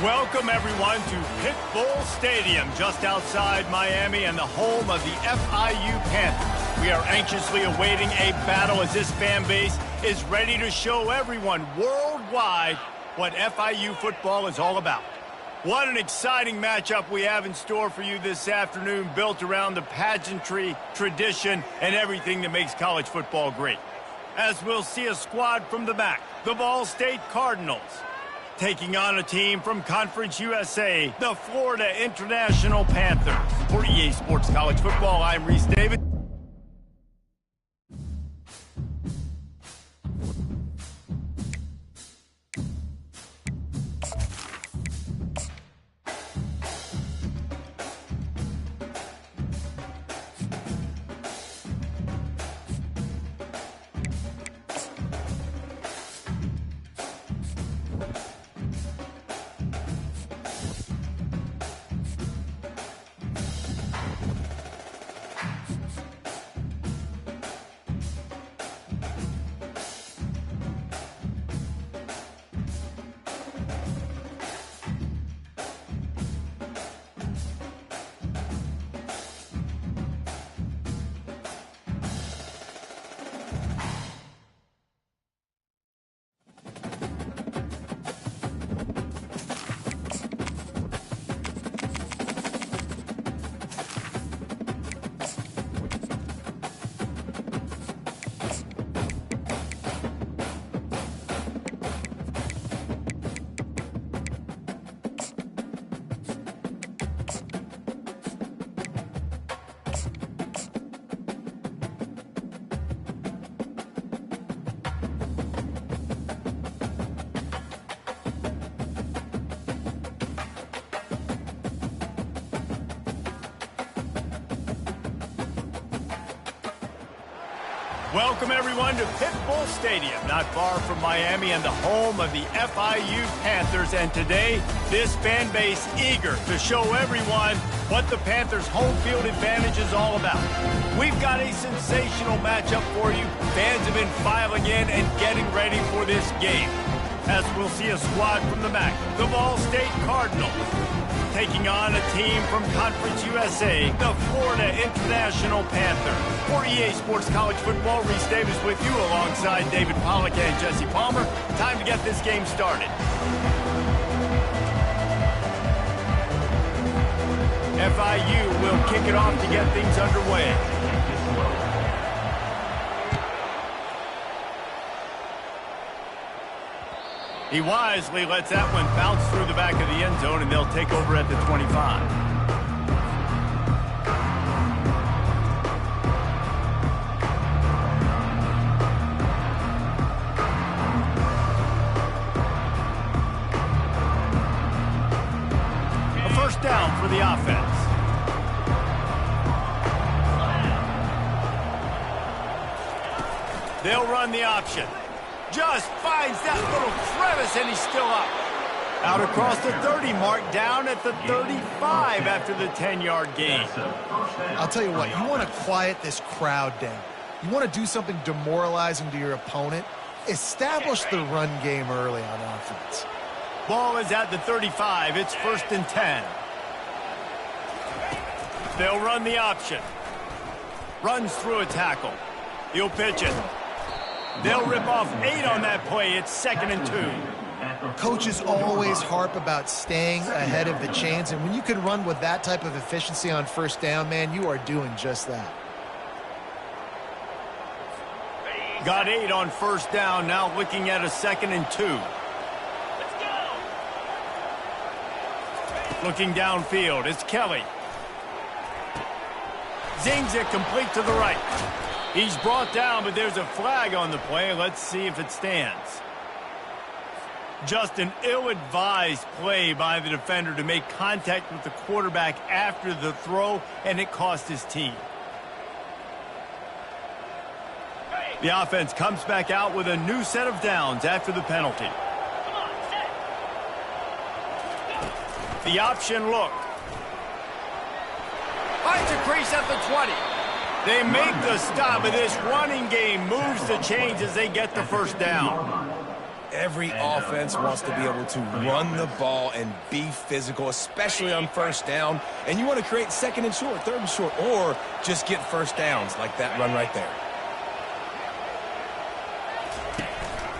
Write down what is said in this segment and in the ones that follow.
Welcome, everyone, to Pit Bull Stadium, just outside Miami and the home of the FIU Panthers. We are anxiously awaiting a battle as this fan base is ready to show everyone worldwide what FIU football is all about. What an exciting matchup we have in store for you this afternoon, built around the pageantry, tradition, and everything that makes college football great. As we'll see a squad from the back, the Ball State Cardinals, taking on a team from Conference USA, the Florida International Panthers. For EA Sports College Football, I'm Reese David. Welcome, everyone, to Pit Bull Stadium, not far from Miami and the home of the FIU Panthers. And today, this fan base eager to show everyone what the Panthers' home field advantage is all about. We've got a sensational matchup for you. Fans have been filing in and getting ready for this game. As we'll see a squad from the MAC, the Ball State Cardinals, taking on a team from Conference USA, the Florida International Panthers. For EA Sports College Football, Reese Davis with you alongside David Pollack and Jesse Palmer. Time to get this game started. FIU will kick it off to get things underway. He wisely lets that one bounce through the back of the end zone, and they'll take over at the 25. A first down for the offense. They'll run the option. Just finds that little crevice, and he's still up. Out across the 30 mark, down at the 35 after the 10-yard gain. I'll tell you what, you want to quiet this crowd down. You want to do something demoralizing to your opponent. Establish the run game early on offense. Ball is at the 35. It's 1st and 10. They'll run the option. Runs through a tackle. He'll pitch it. They'll rip off 8 on that play. It's 2nd and 2. Coaches always harp about staying ahead of the chains, and when you can run with that type of efficiency on first down, man, you are doing just that. Got 8 on first down, now looking at a 2nd and 2. Looking downfield, it's Kelly. Zings it complete to the right. He's brought down, but there's a flag on the play. Let's see if it stands. Just an ill-advised play by the defender to make contact with the quarterback after the throw, and it cost his team. The offense comes back out with a new set of downs after the penalty. The option look. Finds a crease at the 20. They make the stop, but this running game moves the chains as they get the first down. Every offense wants to be able to run the ball and be physical, especially on first down. And you want to create second and short, third and short, or just get first downs like that run right there.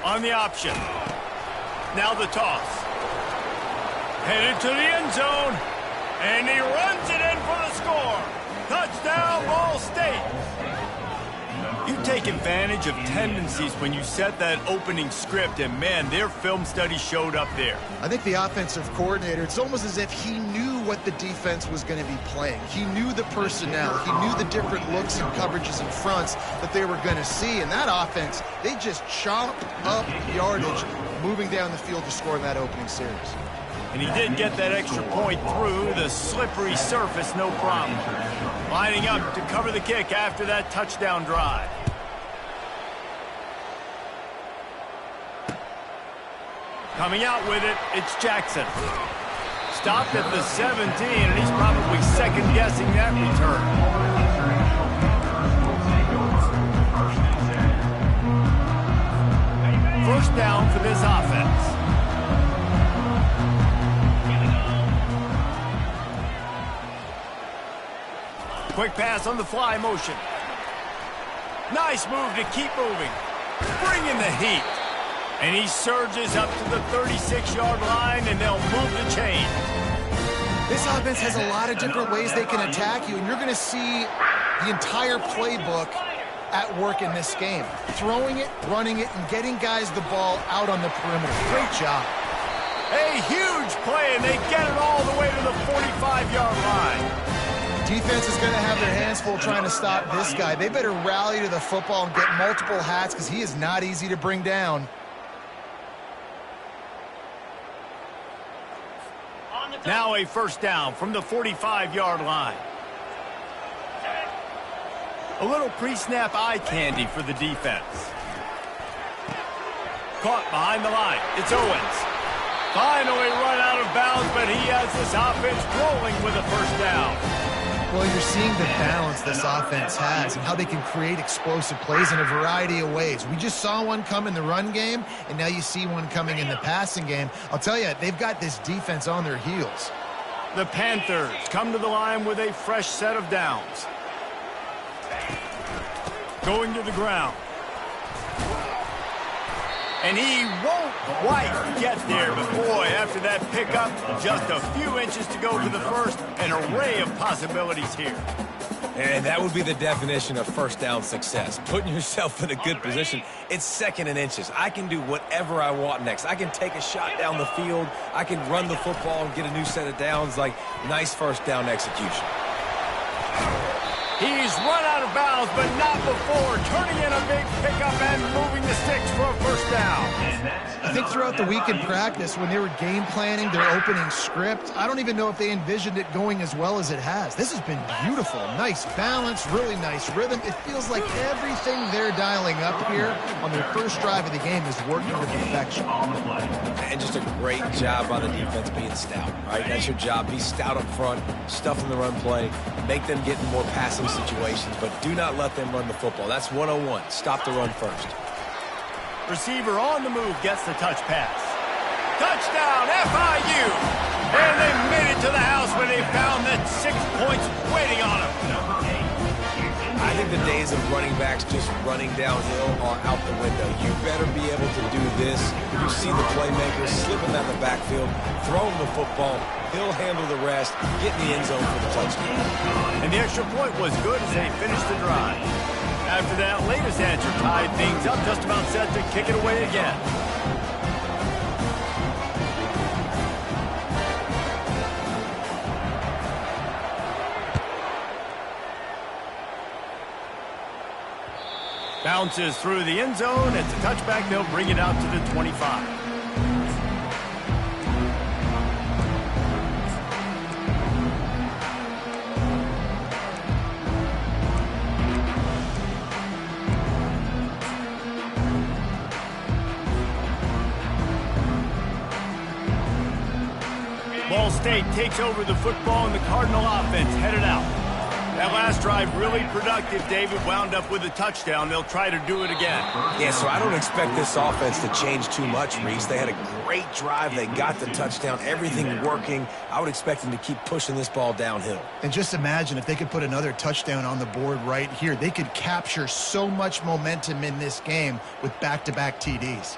On the option. Now the toss. Headed to the end zone. And he runs it in for the score. Touchdown, Ball State. You take advantage of tendencies when you set that opening script, and man, their film study showed up there. I think the offensive coordinator, it's almost as if he knew what the defense was going to be playing. He knew the personnel. He knew the different looks and coverages and fronts that they were going to see. And that offense, they just chop up yardage moving down the field to score in that opening series. And he did get that extra point through the slippery surface, no problem. Lining up to cover the kick after that touchdown drive. Coming out with it, it's Jackson. Stopped at the 17, and he's probably second-guessing that return. First down for this offense. Quick pass on the fly motion. Nice move to keep moving. Bring in the heat. And he surges up to the 36-yard line, and they'll move the chain. This offense has a lot of different ways they can attack you, and you're going to see the entire playbook at work in this game. Throwing it, running it, and getting guys the ball out on the perimeter. Great job. A huge play, and they get it all the way to the 45-yard line. Defense is going to have their hands full trying to stop this guy. They better rally to the football and get multiple hats because he is not easy to bring down. Now a first down from the 45-yard line. A little pre-snap eye candy for the defense. Caught behind the line. It's Owens. Finally run out of bounds, but he has this offense rolling with a first down. Well, you're seeing the balance this offense has and how they can create explosive plays in a variety of ways. We just saw one come in the run game, and now you see one coming in the passing game. I'll tell you, they've got this defense on their heels. The Panthers come to the line with a fresh set of downs. Going to the ground. And he won't quite get there, but boy, after that pickup, just a few inches to go for the first, an array of possibilities here. And that would be the definition of first down success. Putting yourself in a good position. It's second and inches. I can do whatever I want next. I can take a shot down the field. I can run the football and get a new set of downs. Like, nice first down execution. He's run out of bounds, but not before turning in a big pickup and moving the sticks for a first down. I think throughout the week in practice, when they were game planning their opening script, I don't even know if they envisioned it going as well as it has. This has been beautiful. Nice balance, really nice rhythm. It feels like everything they're dialing up here on their first drive of the game is working to perfection. And just a great job by the defense being stout, right? That's your job. Be stout up front, stuff in the run play, make them get in more passing situations, but do not let them run the football. That's 101. Stop the run first. Receiver on the move gets the touch pass. Touchdown, FIU! And they made it to the house when they found that 6 points waiting on them. I think the days of running backs just running downhill are out the window. You better be able to do this. You see the playmaker slipping down the backfield, throwing the football. He'll handle the rest, get in the end zone for the touchdown. And the extra point was good as they finished the drive. After that latest answer tied things up, just about set to kick it away again. Bounces through the end zone. It's a touchback. They'll bring it out to the 25. Ball State takes over the football, and the Cardinal offense headed out. That last drive really productive. David wound up with a touchdown. They'll try to do it again. Yeah, so I don't expect this offense to change too much, Reese. They had a great drive. They got the touchdown. Everything working. I would expect them to keep pushing this ball downhill. And just imagine if they could put another touchdown on the board right here. They could capture so much momentum in this game with back-to-back TDs.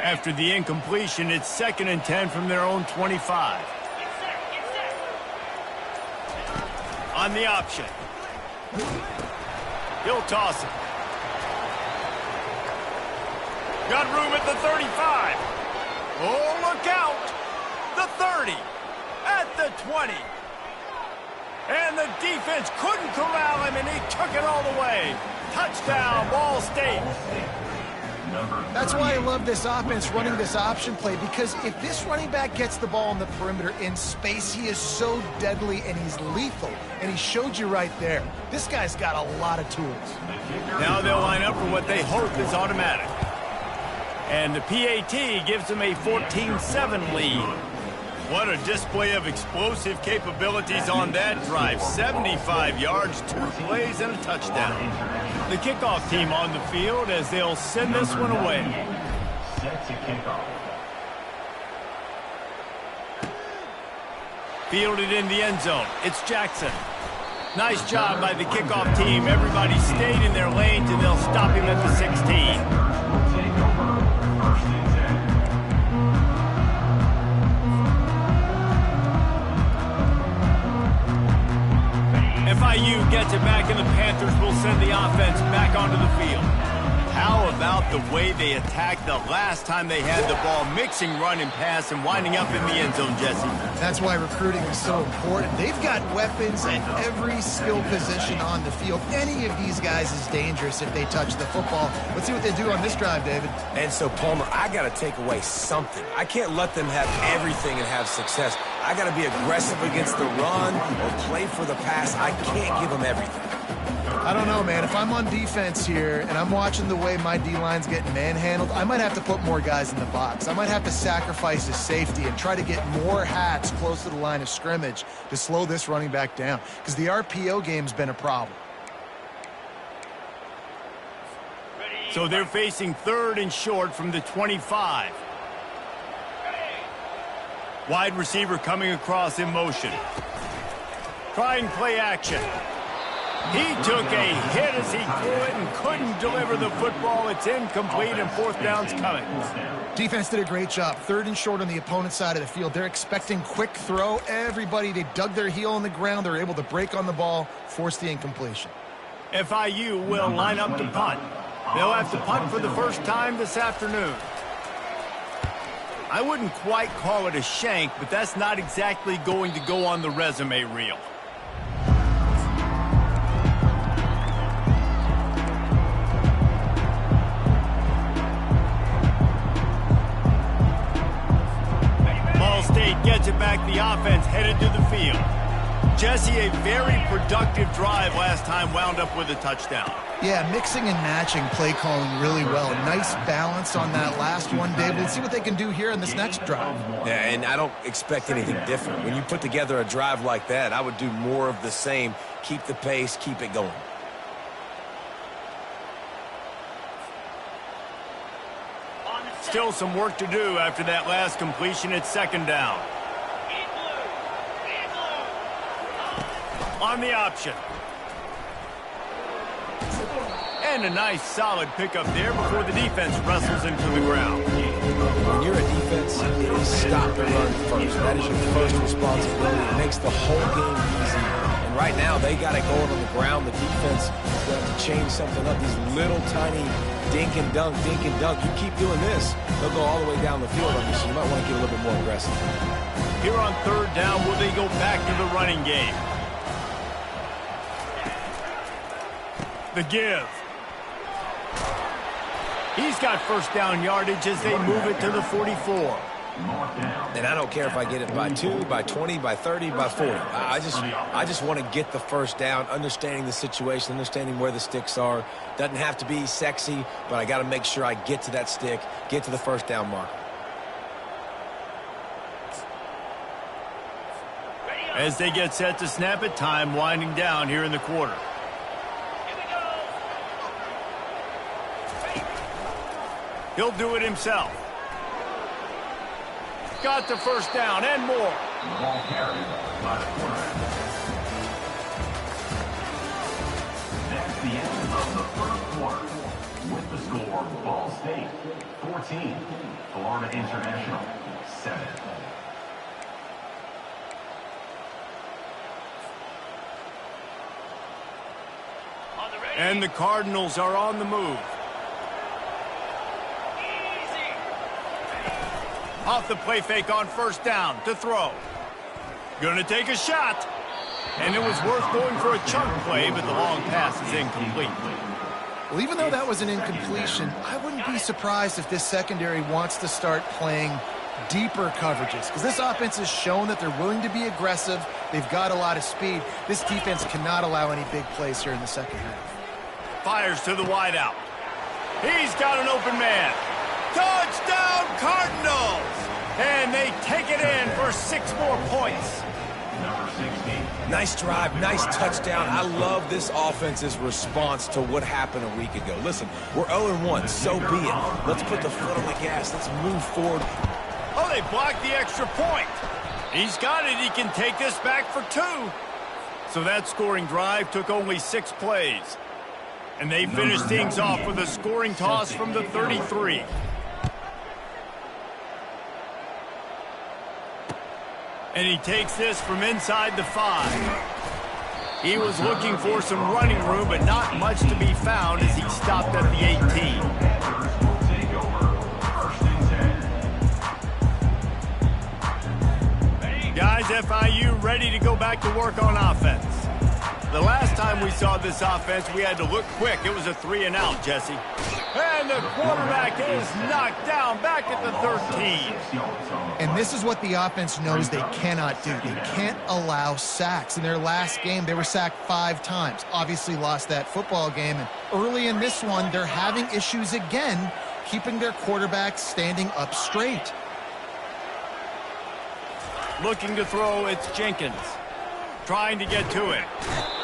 After the incompletion, it's 2nd and 10 from their own 25. On the option. He'll toss it. Got room at the 35. Oh, look out. The 30. At the 20. And the defense couldn't corral him, and he took it all the way. Touchdown, Ball State. That's why I love this offense running this option play, because if this running back gets the ball on the perimeter in space, he is so deadly and he's lethal. And he showed you right there. This guy's got a lot of tools. Now they'll line up for what they hope is automatic. And the PAT gives them a 14-7 lead. What a display of explosive capabilities on that drive. 75 yards, 2 plays, and a touchdown. The kickoff team on the field as they'll send this one away. Set to kickoff. Fielded in the end zone. It's Jackson. Nice job by the kickoff team. Everybody stayed in their lanes, and they'll stop him at the 16. FIU gets it back, and the Panthers will send the offense back onto the field. How about the way they attacked the last time they had the ball, mixing run and pass and winding up in the end zone, Jesse? That's why recruiting is so important. They've got weapons at every skill position on the field. Any of these guys is dangerous if they touch the football. Let's see what they do on this drive, David. And so, Palmer, I got to take away something. I can't let them have everything and have success. I got to be aggressive against the run or play for the pass. I can't give them everything. I don't know, man. If I'm on defense here and I'm watching the way my D-line's getting manhandled, I might have to put more guys in the box. I might have to sacrifice his safety and try to get more hats close to the line of scrimmage to slow this running back down, because the RPO game's been a problem. So they're facing 3rd and short from the 25. Wide receiver coming across in motion. Trying play action. He took a hit as he threw it and couldn't deliver the football. It's incomplete, and 4th down's coming. Defense did a great job. 3rd and short on the opponent's side of the field. They're expecting quick throw. Everybody, they dug their heel on the ground. They're able to break on the ball, force the incompletion. FIU will line up to punt. They'll have to punt for the first time this afternoon. I wouldn't quite call it a shank, but that's not exactly going to go on the resume reel. Ball State gets it back. The offense headed to the field. Jesse, a very productive drive last time, wound up with a touchdown. Yeah, mixing and matching play calling really well. Nice balance on that last one, David. Let's see what they can do here in this next drive. Yeah, and I don't expect anything different. When you put together a drive like that, I would do more of the same. Keep the pace, keep it going. Still some work to do after that last completion. It's 2nd down. On the option. And a nice solid pickup there before the defense wrestles into the ground. When you're a defense, it is stop the run first. That is your first responsibility. It makes the whole game easy. And right now, they got it going on the ground. The defense is going to have to change something up. These little tiny dink and dunk, dink and dunk. You keep doing this, they'll go all the way down the field on you, so you might want to get a little bit more aggressive. Here on 3rd down, will they go back to the running game? The give. He's got 1st down yardage as they move it to the 44. And I don't care if I get it by 2, by 20, by 30, by 40. I just want to get the first down, understanding the situation, understanding where the sticks are. Doesn't have to be sexy, but I got to make sure I get to that stick, get to the first down marker. As they get set to snap it, time winding down here in the quarter. He'll do it himself. Got the first down and more. Ball carried by the quarterback. That's the end of the first quarter. With the score, Ball State 14, Florida International 7. And the Cardinals are on the move. Off the play fake on first down to throw. Gonna take a shot. And it was worth going for a chunk play, but the long pass is incomplete. Well, even though that was an incompletion, I wouldn't be surprised if this secondary wants to start playing deeper coverages, because this offense has shown that they're willing to be aggressive. They've got a lot of speed. This defense cannot allow any big plays here in the second half. Fires to the wideout. He's got an open man. Touchdown Cardinals! And they take it in for 6 more points. Number 16. Nice drive, nice touchdown. I love this offense's response to what happened a week ago. Listen, we're 0-1, so be it. Let's put the foot on the gas. Let's move forward. Oh, they blocked the extra point. He's got it. He can take this back for 2. So that scoring drive took only 6 plays. And they finished things off with a scoring toss from the 33. And he takes this from inside the 5. He was looking for some running room, but not much to be found as he stopped at the 18. Guys, FIU ready to go back to work on offense. The last time we saw this offense, we had to look quick. It was a 3-and-out, Jesse. And the quarterback is knocked down back at the 13. And this is what the offense knows they cannot do. They can't allow sacks. In their last game, they were sacked 5 times. Obviously lost that football game. And early in this one, they're having issues again, keeping their quarterback standing up straight. Looking to throw, it's Jenkins. Trying to get to it.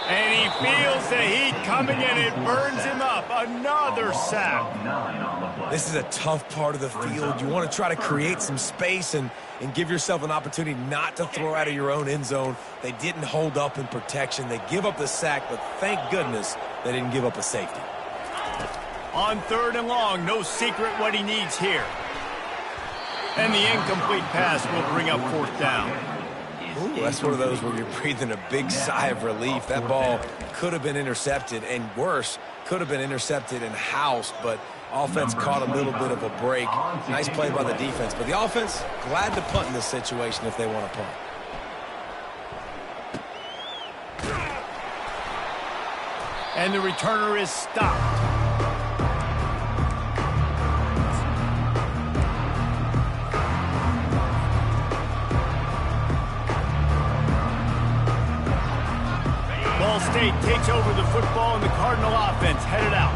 And he feels the heat coming in. It burns him up. Another sack. This is a tough part of the field. You want to try to create some space and give yourself an opportunity not to throw out of your own end zone. They didn't hold up in protection. They give up the sack, but thank goodness they didn't give up a safety. On 3rd and long, no secret what he needs here. And the incomplete pass will bring up 4th down. Ooh, that's one of those where you're breathing a big sigh of relief. That ball could have been intercepted, and worse, could have been intercepted and housed, but offense caught a little bit of a break. Nice play by the defense, but the offense glad to punt in this situation if they want to punt. And the returner is stopped. Ball State takes over the football and the Cardinal offense headed out.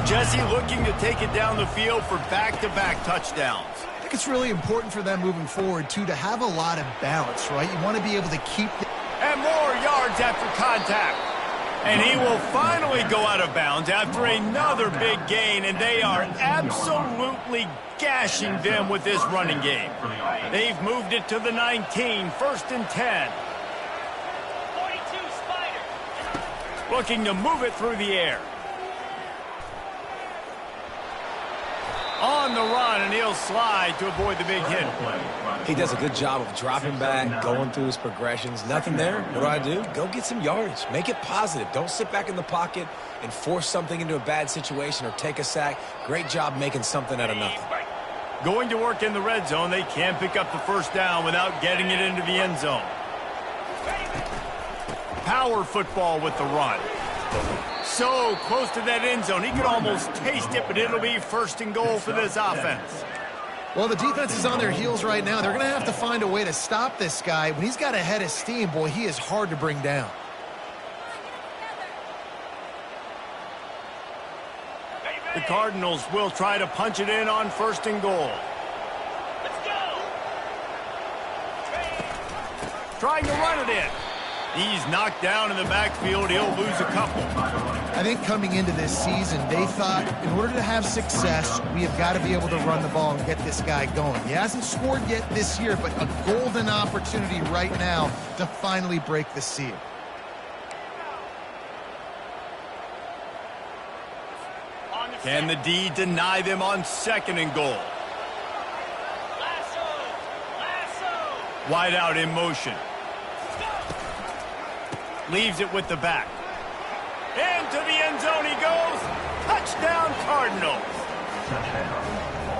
Jesse looking to take it down the field for back-to-back touchdowns. I think it's really important for them moving forward, too, to have a lot of balance, right? You want to be able to keep... And more yards after contact. And he will finally go out of bounds after another big gain, and they are absolutely gashing them with this running game. They've moved it to the 19, 1st and 10. Looking to move it through the air. On the run, and he'll slide to avoid the big hit. He does a good job of dropping back, going through his progressions. Nothing there. What do? Go get some yardage. Make it positive. Don't sit back in the pocket and force something into a bad situation or take a sack. Great job making something out of nothing. Going to work in the red zone. They can't pick up the first down without getting it into the end zone. Power football with the run. So close to that end zone. He could almost taste it, but it'll be 1st and goal for this offense. Well, the defense is on their heels right now. They're going to have to find a way to stop this guy. When he's got a head of steam, boy, he is hard to bring down. The Cardinals will try to punch it in on 1st and goal. Let's go. Trying to run it in. He's knocked down in the backfield. He'll lose a couple. I think coming into this season, they thought in order to have success, we have got to be able to run the ball and get this guy going. He hasn't scored yet this year, but a golden opportunity right now to finally break the seal. Can the D deny them on 2nd and goal? Wide out in motion. Leaves it with the back. Into the end zone he goes. Touchdown, Cardinals.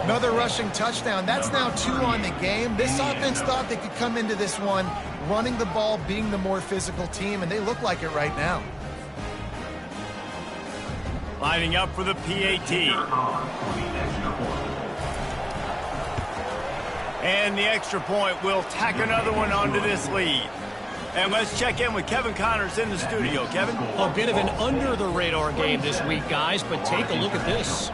Another rushing touchdown. That's now 2 on the game. This offense thought they could come into this one running the ball, being the more physical team, and they look like it right now. Lining up for the PAT. And the extra point will tack another one onto this lead. And let's check in with Kevin Connors in the studio. Kevin? A bit of an under-the-radar game this week, guys, but take a look at this.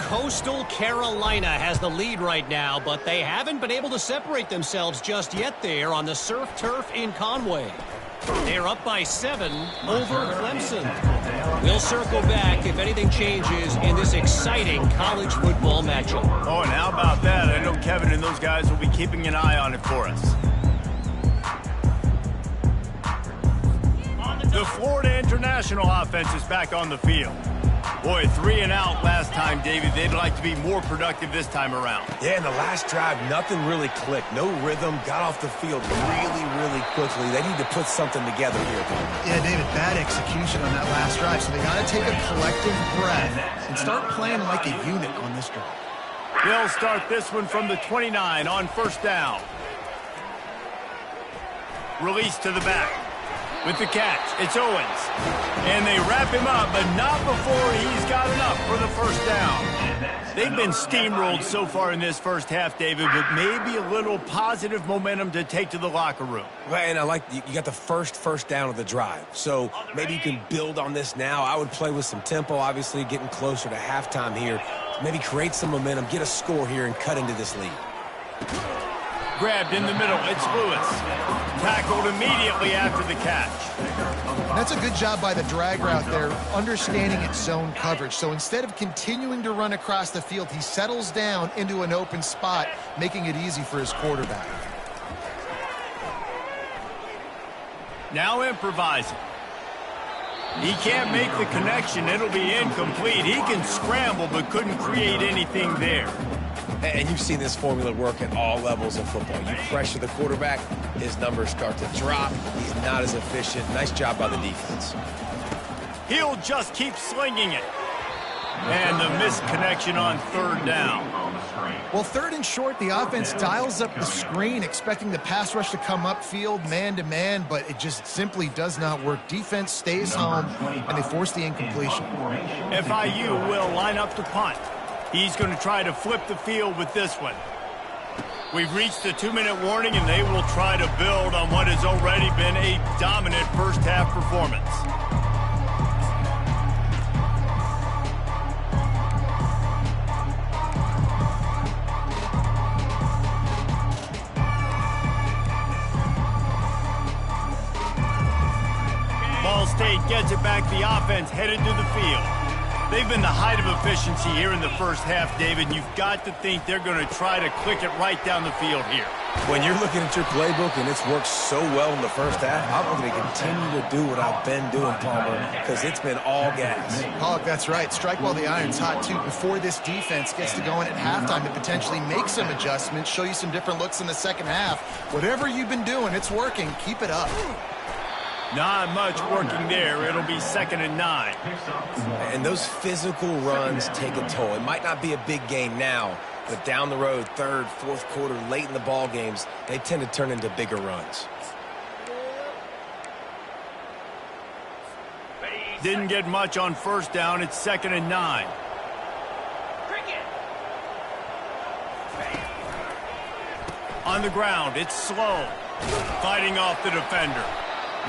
Coastal Carolina has the lead right now, but they haven't been able to separate themselves just yet there on the surf turf in Conway. They're up by 7 over Clemson. We'll circle back if anything changes in this exciting college football matchup. Oh, and how about that? I know Kevin and those guys will be keeping an eye on it for us. The Florida International offense is back on the field. Boy, 3 and out last time, David. They'd like to be more productive this time around. Yeah, in the last drive, nothing really clicked. No rhythm, got off the field really quickly. They need to put something together here. Yeah, David, bad execution on that last drive, so they got to take a collective breath and start playing like a unit on this drive. They'll start this one from the 29 on 1st down. Release to the back. With the catch, it's Owens. And they wrap him up, but not before he's got enough for the 1st down. They've been steamrolled so far in this first half, David, but maybe a little positive momentum to take to the locker room. Right, and I like you got the first down of the drive. So maybe you can build on this now. I would play with some tempo, obviously getting closer to halftime here. Maybe create some momentum, get a score here, and cut into this lead. Grabbed in the middle, it's Lewis. Tackled immediately after the catch. That's a good job by the drag route there, understanding its zone coverage. So instead of continuing to run across the field, he settles down into an open spot, making it easy for his quarterback. Now improvising. He can't make the connection. It'll be incomplete. He can scramble, but couldn't create anything there. And you've seen this formula work at all levels of football. You pressure the quarterback, his numbers start to drop. He's not as efficient. Nice job by the defense. He'll just keep slinging it. And the missed connection on 3rd down. Well, 3rd and short, the offense dials up the screen, expecting the pass rush to come upfield, man-to-man, but it just simply does not work. Defense stays home, and they force the incompletion. FIU will line up to punt. He's going to try to flip the field with this one. We've reached the 2-minute warning, and they will try to build on what has already been a dominant first-half performance. Ball State gets it back. The offense headed to the field. They've been the height of efficiency here in the first half, David. You've got to think they're going to try to click it right down the field here. When you're looking at your playbook and it's worked so well in the first half, I'm going to continue to do what I've been doing, Palmer, because it's been all gas. Pollock, that's right. Strike while the iron's hot, too. Before this defense gets to going at halftime, to potentially make some adjustments, show you some different looks in the second half. Whatever you've been doing, it's working. Keep it up. Not much working there. It'll be 2nd and 9. And those physical runs take a toll. It might not be a big game now, but down the road, 3rd, 4th quarter, late in the ball games, they tend to turn into bigger runs. Didn't get much on 1st down. It's 2nd and 9. On the ground, it's slow. Fighting off the defender.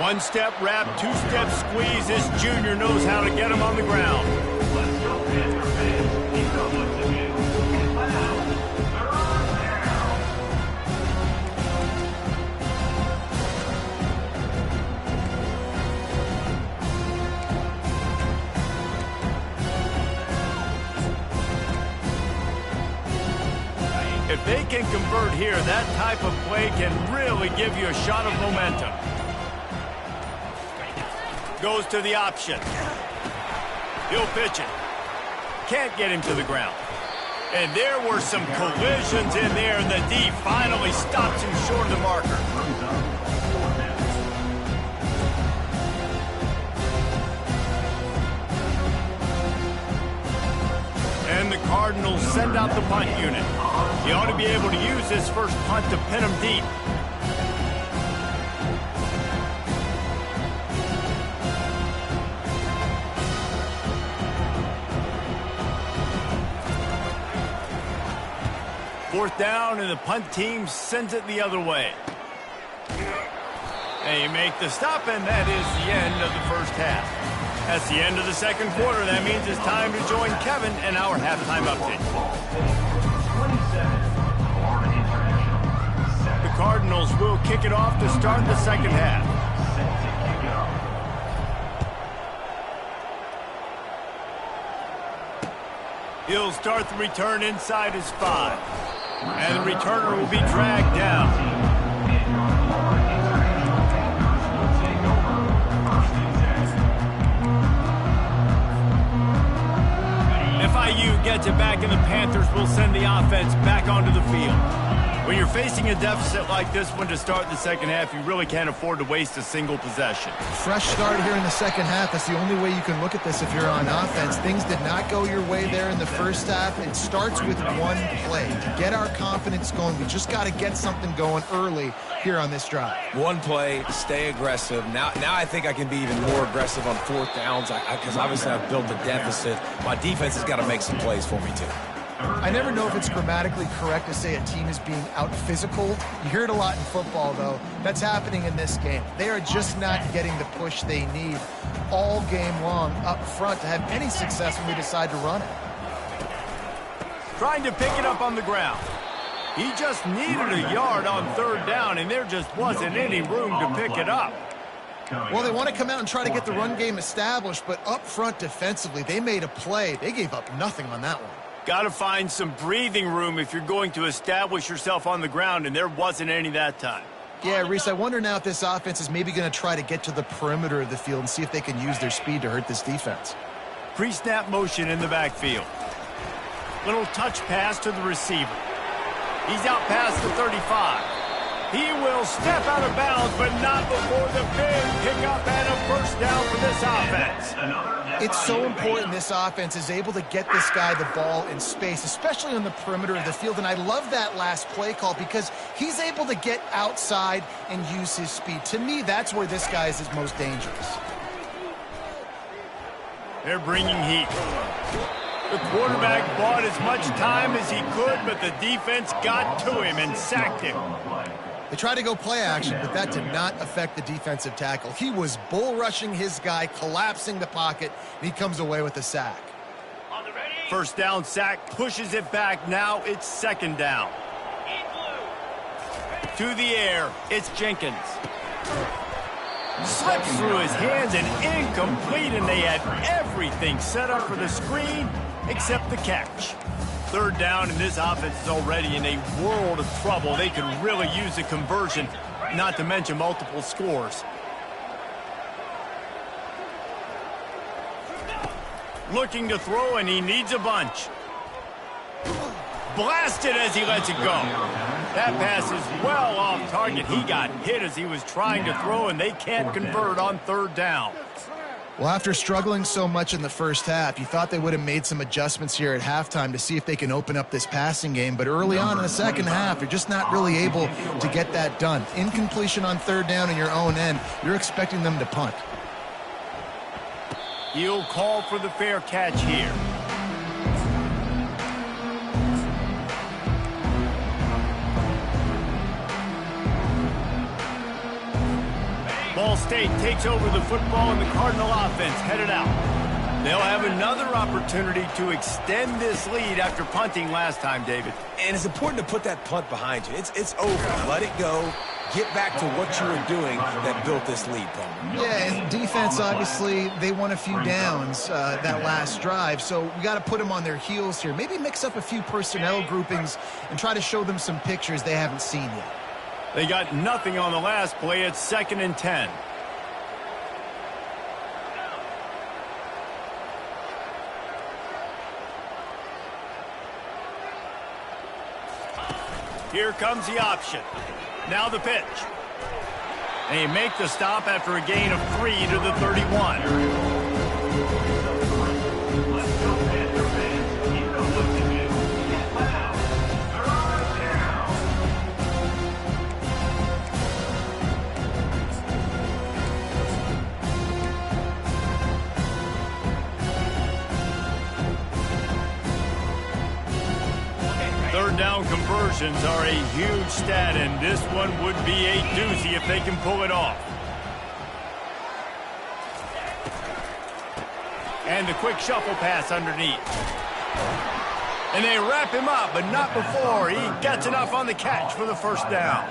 One-step wrap, two-step squeeze. This junior knows how to get him on the ground. Let's go, Panther fans. He's got what to do. Inbound. Third down. If they can convert here, that type of play can really give you a shot of momentum. Goes to the option. He'll pitch it. Can't get him to the ground. And there were some collisions in there, and the D finally stops him short of the marker. And the Cardinals send out the punt unit. He ought to be able to use this first punt to pin him deep. Fourth down, and the punt team sends it the other way. They make the stop, and that is the end of the first half. That's the end of the second quarter. That means it's time to join Kevin in our halftime update. The Cardinals will kick it off to start the second half. He'll start the return inside his 5. And the returner will be dragged down. FIU gets it back, and the Panthers will send the offense back onto the field. When you're facing a deficit like this one to start the second half, you really can't afford to waste a single possession. Fresh start here in the second half. That's the only way you can look at this if you're on offense. Things did not go your way there in the first half. It starts with one play. To get our confidence going, we just got to get something going early here on this drive. One play, stay aggressive. Now I think I can be even more aggressive on fourth downs because obviously I've built a deficit. My defense has got to make some plays for me too. I never know if it's grammatically correct to say a team is being out-physical. You hear it a lot in football, though. That's happening in this game. They are just not getting the push they need all game long up front to have any success when we decide to run it. Trying to pick it up on the ground. He just needed a yard on third down, and there just wasn't any room to pick it up. Well, they want to come out and try to get the run game established, but up front defensively, they made a play. They gave up nothing on that one. Got to find some breathing room if you're going to establish yourself on the ground, and there wasn't any that time. Yeah, Reese, I wonder now if this offense is maybe going to try to get to the perimeter of the field and see if they can use their speed to hurt this defense. Pre-snap motion in the backfield. Little touch pass to the receiver. He's out past the 35. He will step out of bounds, but not before the big pickup and a first down for this offense. It's so important this offense is able to get this guy the ball in space, especially on the perimeter of the field. And I love that last play call because he's able to get outside and use his speed. To me, that's where this guy is his most dangerous. They're bringing heat. The quarterback bought as much time as he could, but the defense got to him and sacked him. They tried to go play action, but that did not affect the defensive tackle. He was bull rushing his guy, collapsing the pocket, and he comes away with a sack. First down sack, pushes it back. Now it's second down. To the air, it's Jenkins. Slips through his hands and incomplete, and they had everything set up for the screen except the catch. Third down, and this offense is already in a world of trouble. They could really use a conversion, not to mention multiple scores. Looking to throw, and he needs a bunch. Blasted as he lets it go. That pass is well off target. He got hit as he was trying to throw, and they can't convert on third down. Well, after struggling so much in the first half, you thought they would have made some adjustments here at halftime to see if they can open up this passing game. But early on in the second half, you're just not really able to get that done. Incompletion on third down in your own end, you're expecting them to punt. He'll call for the fair catch here. State takes over the football and the Cardinal offense headed out. They'll have another opportunity to extend this lead after punting last time, David. And it's important to put that punt behind you. It's over. Let it go. Get back to what you were doing that built this lead, Paul. Yeah, and defense, obviously, they won a few downs that last drive, so we got to put them on their heels here. Maybe mix up a few personnel groupings and try to show them some pictures they haven't seen yet. They got nothing on the last play. It's 2nd and 10. Here comes the option. Now the pitch. They make the stop after a gain of 3 to the 31. Let's go, Panther fans. You know what to do. Get loud. Third down. Third down conversions are a huge stat, and this one would be a doozy if they can pull it off. And the quick shuffle pass underneath. And they wrap him up, but not before he gets enough on the catch for the first down.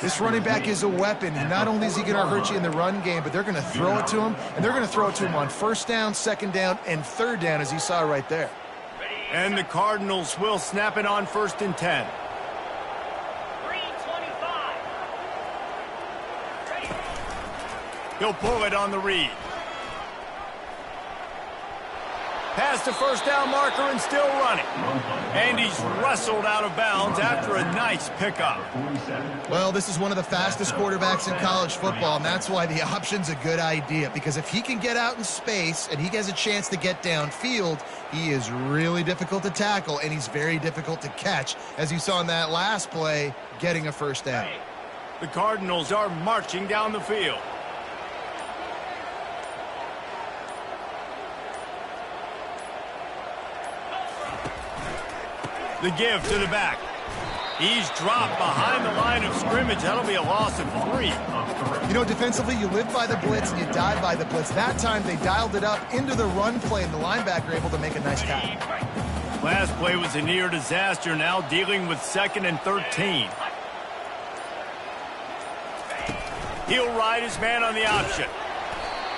This running back is a weapon. Not only is he going to hurt you in the run game, but they're going to throw it to him, and they're going to throw it to him on 1st down, 2nd down, and 3rd down, as you saw right there. And the Cardinals will snap it on 1st and 10. 3:25. He'll pull it on the read. Past the 1st down marker and still running. And he's wrestled out of bounds after a nice pickup. Well, this is one of the fastest quarterbacks in college football, and that's why the option's a good idea. Because if he can get out in space and he has a chance to get downfield, he is really difficult to tackle, and he's very difficult to catch, as you saw in that last play, getting a 1st down. The Cardinals are marching down the field. The give to the back. He's dropped behind the line of scrimmage. That'll be a loss of 3. You know, defensively, you live by the blitz and you die by the blitz. That time, they dialed it up into the run play, and the linebacker able to make a nice tackle. Last play was a near disaster. Now dealing with 2nd and 13. He'll ride his man on the option.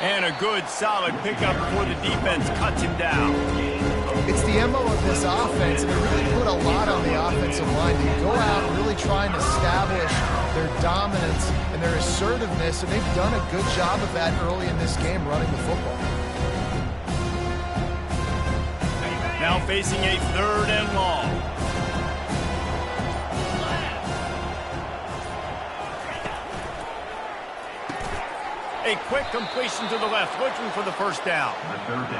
And a good, solid pickup before the defense cuts him down. It's the MO of this offense, and they really put a lot on the offensive line. They go out really trying to establish their dominance and their assertiveness, and they've done a good job of that early in this game running the football. Now facing a 3rd and long. A quick completion to the left, looking for the 1st down.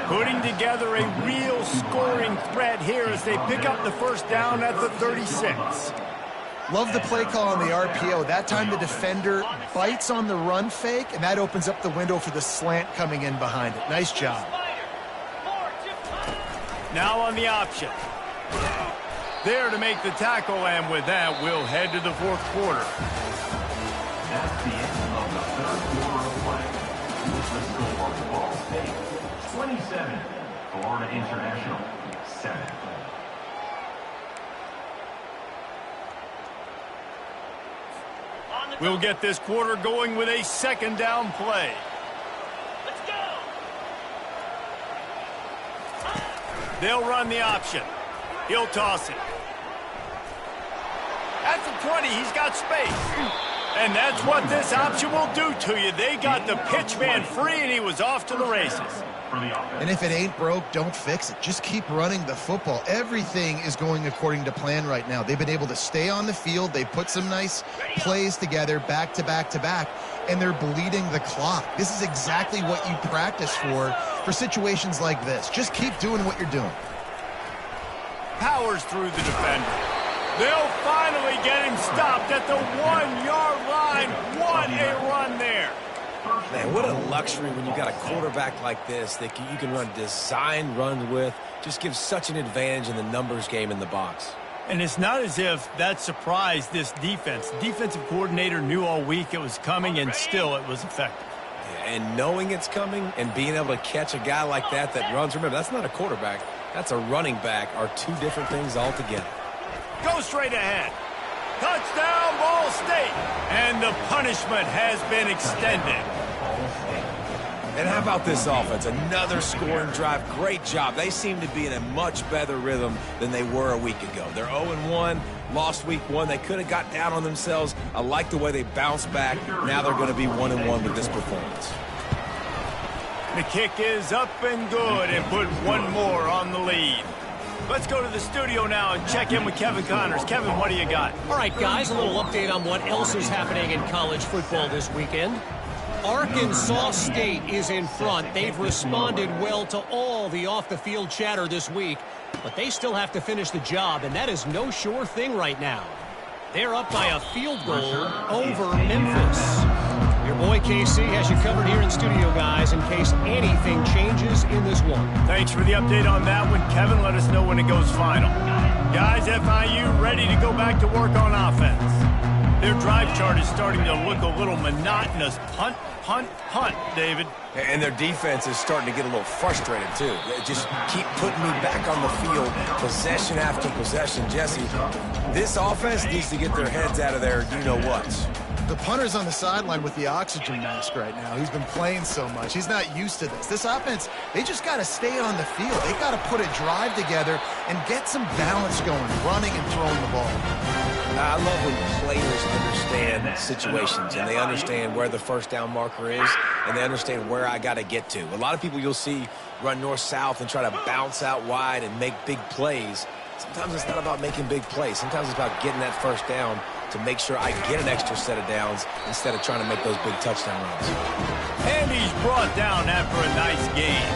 Putting together a real scoring threat here as they pick up the 1st down at the 36. Love the play call on the RPO. That time the defender bites on the run fake, and that opens up the window for the slant coming in behind it. Nice job. Now on the option. There to make the tackle, and with that, we'll head to the 4th quarter. That's the end of the 3rd quarter of play. With the score, Ball State 27, Florida International 7. We'll get this quarter going with a 2nd down play. Let's go. They'll run the option. He'll toss it. At the 20, he's got space. And that's what this option will do to you. They got the pitch man free, and he was off to the races. And if it ain't broke, don't fix it. Just keep running the football. Everything is going according to plan right now. They've been able to stay on the field. They put some nice plays together back to back to back, and they're bleeding the clock. This is exactly what you practice for situations like this. Just keep doing what you're doing. Powers through the defender. They'll finally get him stopped at the 1-yard line. What a run there. Man, what a luxury when you got a quarterback like this that you can run design runs with. Just gives such an advantage in the numbers game in the box. And it's not as if that surprised this defense. Defensive coordinator knew all week it was coming, and still it was effective. And knowing it's coming and being able to catch a guy like that runs, remember, that's not a quarterback. That's a running back, are two different things altogether. Go straight ahead. Touchdown, Ball State. And the punishment has been extended. And how about this offense? Another scoring drive. Great job. They seem to be in a much better rhythm than they were a week ago. They're 0-1, lost week 1. They could have got down on themselves. I like the way they bounced back. Now they're going to be 1-1 with this performance. The kick is up and good and put one more on the lead. Let's go to the studio now and check in with Kevin Connors. Kevin, what do you got? All right, guys, a little update on what else is happening in college football this weekend. Arkansas State is in front. They've responded well to all the off-the-field chatter this week, but they still have to finish the job, and that is no sure thing right now. They're up by a field goal over Memphis. Your boy KC has you covered here in studio, guys, in case anything changes in this one. Thanks for the update on that one, Kevin. Let us know when it goes final. Guys, FIU ready to go back to work on offense. Their drive chart is starting to look a little monotonous. Punt, punt, punt, David. And their defense is starting to get a little frustrated, too. They just keep putting me back on the field, possession after possession. Jesse, this offense needs to get their heads out of there, you-know-what. The punter's on the sideline with the oxygen mask right now. He's been playing so much. He's not used to this. This offense, they just got to stay on the field. They got to put a drive together and get some balance going, running and throwing the ball. I love when players understand situations and they understand where the first down marker is and they understand where I got to get to. A lot of people you'll see run north-south and try to bounce out wide and make big plays. Sometimes it's not about making big plays. Sometimes it's about getting that first down to make sure I get an extra set of downs instead of trying to make those big touchdown runs. And he's brought down after a nice game.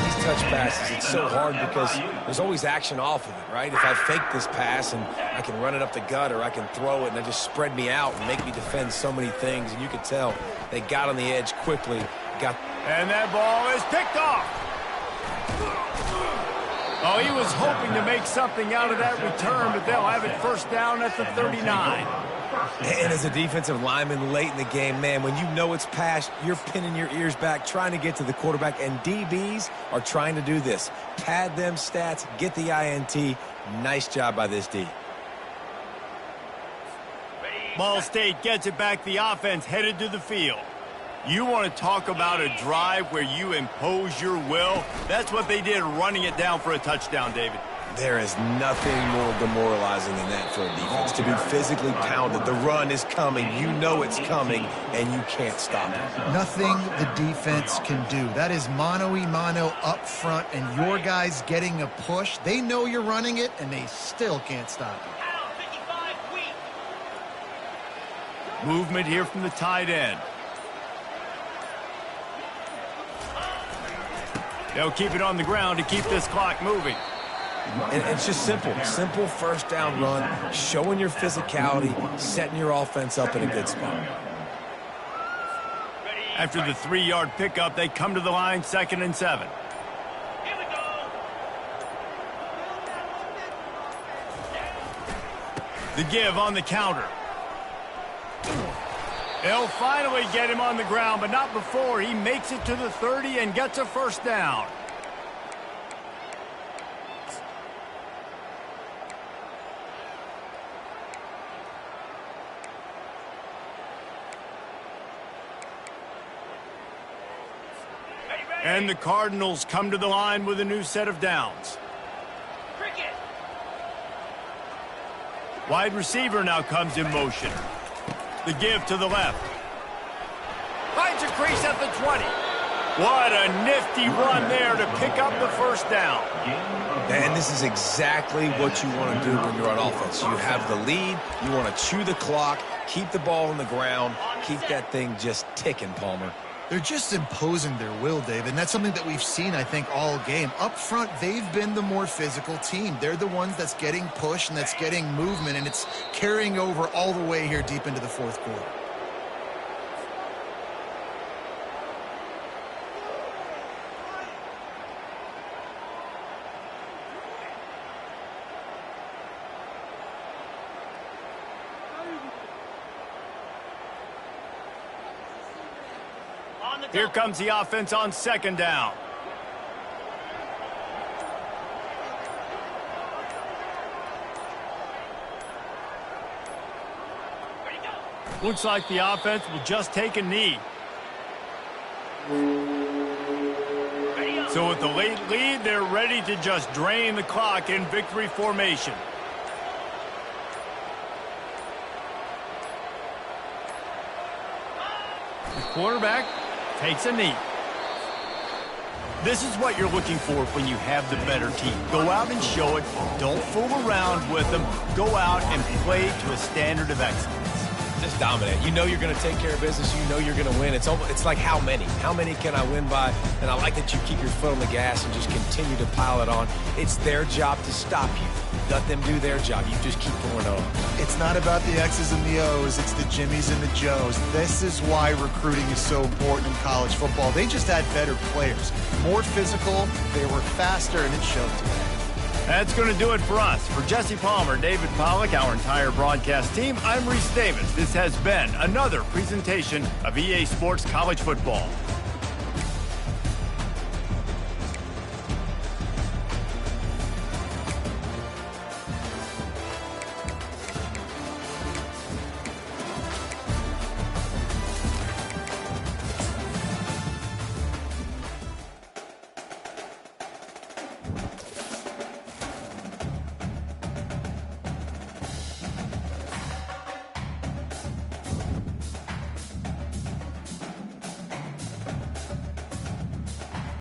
These touch passes, it's so hard because there's always action off of it, right? If I fake this pass and I can run it up the gut or I can throw it and they just spread me out and make me defend so many things, and you can tell they got on the edge quickly. And that ball is picked off. Oh, he was hoping to make something out of that return, but they'll have it first down at the 39. And as a defensive lineman late in the game, man, when you know it's past, you're pinning your ears back, trying to get to the quarterback, and DBs are trying to do this. Pad them stats, get the INT. Nice job by this D. Ball State gets it back. The offense headed to the field. You want to talk about a drive where you impose your will? That's what they did, running it down for a touchdown, David. There is nothing more demoralizing than that for a defense, to be physically pounded. The run is coming. You know it's coming, and you can't stop it. Nothing the defense can do. That is mano-a-mano up front, and your guys getting a push. They know you're running it, and they still can't stop it. Movement here from the tight end. They'll keep it on the ground to keep this clock moving. And it's just simple. Simple first down run, showing your physicality, setting your offense up in a good spot. After the 3-yard pickup, they come to the line, 2nd and 7. The give on the counter. They'll finally get him on the ground, but not before he makes it to the 30 and gets a first down. And the Cardinals come to the line with a new set of downs. Wide receiver now comes in motion. The give to the left. Finds a crease at the 20. What a nifty run there to pick up the first down. And this is exactly what you want to do when you're on offense. You have the lead. You want to chew the clock, keep the ball on the ground, keep that thing just ticking, Palmer. They're just imposing their will, David, and that's something that we've seen, I think, all game. Up front, they've been the more physical team. They're the ones that's getting pushed and that's getting movement, and it's carrying over all the way here deep into the fourth quarter. Here comes the offense on second down. Looks like the offense will just take a knee. So with the late lead, they're ready to just drain the clock in victory formation. The quarterback takes a knee. This is what you're looking for when you have the better team. Go out and show it. Don't fool around with them. Go out and play to a standard of excellence. Just dominate. You know you're going to take care of business. You know you're going to win. It's like how many? How many can I win by? And I like that you keep your foot on the gas and just continue to pile it on. It's their job to stop you. Let them do their job. You just keep going on. It's not about the X's and the O's. It's the Jimmies and the Joes. This is why recruiting is so important in college football. They just had better players. More physical. They were faster, and it showed today. That's going to do it for us. For Jesse Palmer, David Pollack, our entire broadcast team, I'm Reese Davis. This has been another presentation of EA Sports College Football.